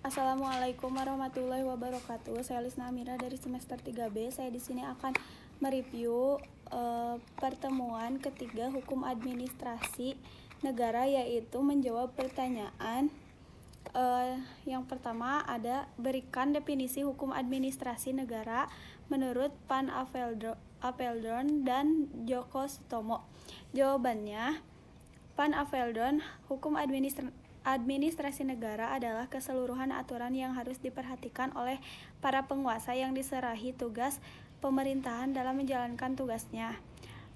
Assalamualaikum warahmatullahi wabarakatuh. Saya Lisna Amira dari semester 3B. Saya di sini akan mereview pertemuan ketiga hukum administrasi negara, yaitu menjawab pertanyaan. Yang pertama ada berikan definisi hukum administrasi negara menurut Van Apeldoorn dan Djoko Sutomo. Jawabannya, Van Apeldoorn, hukum administrasi negara adalah keseluruhan aturan yang harus diperhatikan oleh para penguasa yang diserahi tugas pemerintahan dalam menjalankan tugasnya.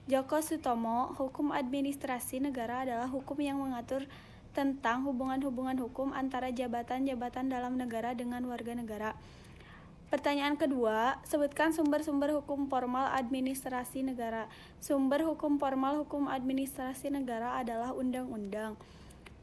Djoko Sutomo, hukum administrasi negara adalah hukum yang mengatur tentang hubungan-hubungan hukum antara jabatan-jabatan dalam negara dengan warga negara. Pertanyaan kedua, sebutkan sumber-sumber hukum formal administrasi negara. Sumber hukum formal hukum administrasi negara adalah undang-undang.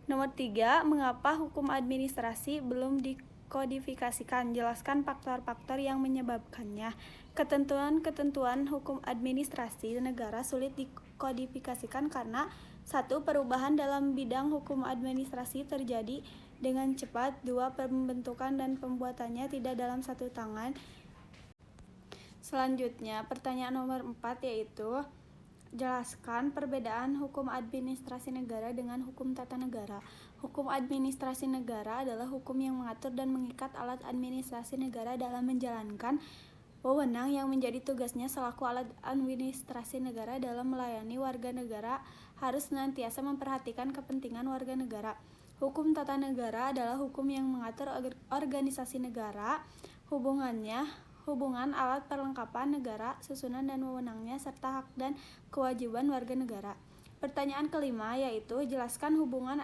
Nomor 3, mengapa hukum administrasi belum dikodifikasikan? Jelaskan faktor-faktor yang menyebabkannya. Ketentuan-ketentuan hukum administrasi negara sulit dikodifikasikan karena 1. Perubahan dalam bidang hukum administrasi terjadi dengan cepat. 2. Pembentukan dan pembuatannya tidak dalam satu tangan. Selanjutnya, pertanyaan nomor 4 yaitu jelaskan perbedaan hukum administrasi negara dengan hukum tata negara. Hukum administrasi negara adalah hukum yang mengatur dan mengikat alat administrasi negara dalam menjalankan wewenang yang menjadi tugasnya selaku alat administrasi negara dalam melayani warga negara, harus senantiasa memperhatikan kepentingan warga negara. Hukum tata negara adalah hukum yang mengatur organisasi negara, hubungan alat perlengkapan negara, susunan dan wewenangnya, serta hak dan kewajiban warga negara. Pertanyaan kelima yaitu jelaskan hubungan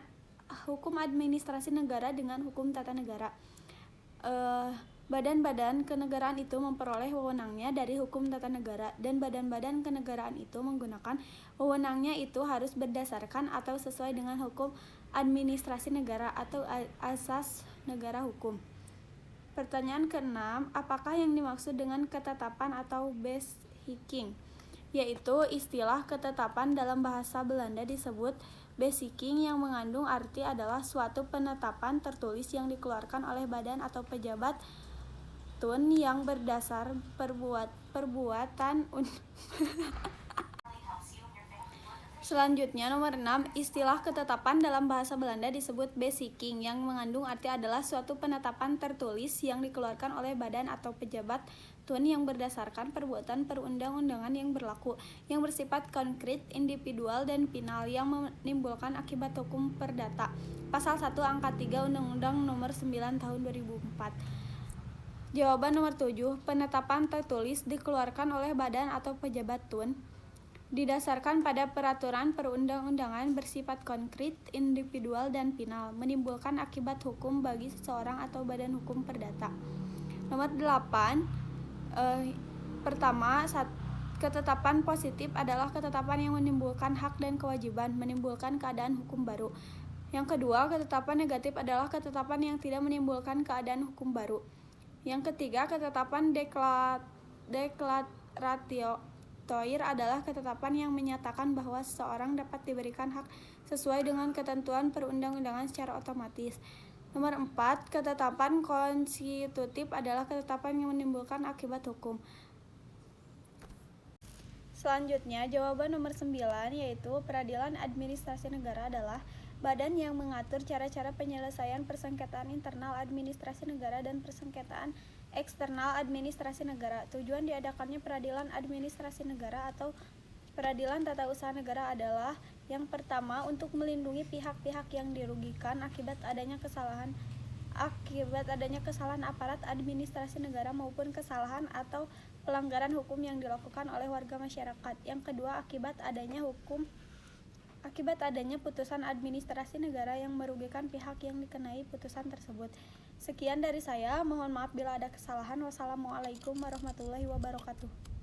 hukum administrasi negara dengan hukum tata negara. Badan-badan kenegaraan itu memperoleh wewenangnya dari hukum tata negara, dan badan-badan kenegaraan itu menggunakan wewenangnya itu harus berdasarkan atau sesuai dengan hukum administrasi negara atau asas negara hukum. Pertanyaan ke-6, apakah yang dimaksud dengan ketetapan atau beschikking? Yaitu istilah ketetapan dalam bahasa Belanda disebut beschikking, yang mengandung arti adalah suatu penetapan tertulis yang dikeluarkan oleh badan atau pejabat yang berdasar perbuatan Selanjutnya, nomor 6, istilah ketetapan dalam bahasa Belanda disebut beschikking, yang mengandung arti adalah suatu penetapan tertulis yang dikeluarkan oleh badan atau pejabat yang berdasarkan perbuatan perundang-undangan yang berlaku, yang bersifat konkret, individual, dan final, yang menimbulkan akibat hukum perdata. Pasal 1 angka 3 Undang-Undang Nomor 9 Tahun 2004. Jawaban nomor 7, penetapan tertulis dikeluarkan oleh badan atau pejabat didasarkan pada peraturan perundang-undangan, bersifat konkret, individual, dan final, menimbulkan akibat hukum bagi seseorang atau badan hukum perdata. Nomor 8, pertama, ketetapan positif adalah ketetapan yang menimbulkan hak dan kewajiban, menimbulkan keadaan hukum baru. Yang kedua, ketetapan negatif adalah ketetapan yang tidak menimbulkan keadaan hukum baru. Yang ketiga, ketetapan deklaratoir adalah ketetapan yang menyatakan bahwa seseorang dapat diberikan hak sesuai dengan ketentuan perundang-undangan secara otomatis. Nomor 4, ketetapan konstitutif adalah ketetapan yang menimbulkan akibat hukum. Selanjutnya, jawaban nomor 9 yaitu peradilan administrasi negara adalah badan yang mengatur cara-cara penyelesaian persengketaan internal administrasi negara dan persengketaan eksternal administrasi negara. Tujuan diadakannya peradilan administrasi negara atau peradilan tata usaha negara adalah yang pertama, untuk melindungi pihak-pihak yang dirugikan akibat adanya kesalahan aparat administrasi negara maupun kesalahan atau pelanggaran hukum yang dilakukan oleh warga masyarakat. Yang kedua, akibat adanya putusan administrasi negara yang merugikan pihak yang dikenai putusan tersebut. Sekian dari saya, mohon maaf bila ada kesalahan. Wassalamualaikum warahmatullahi wabarakatuh.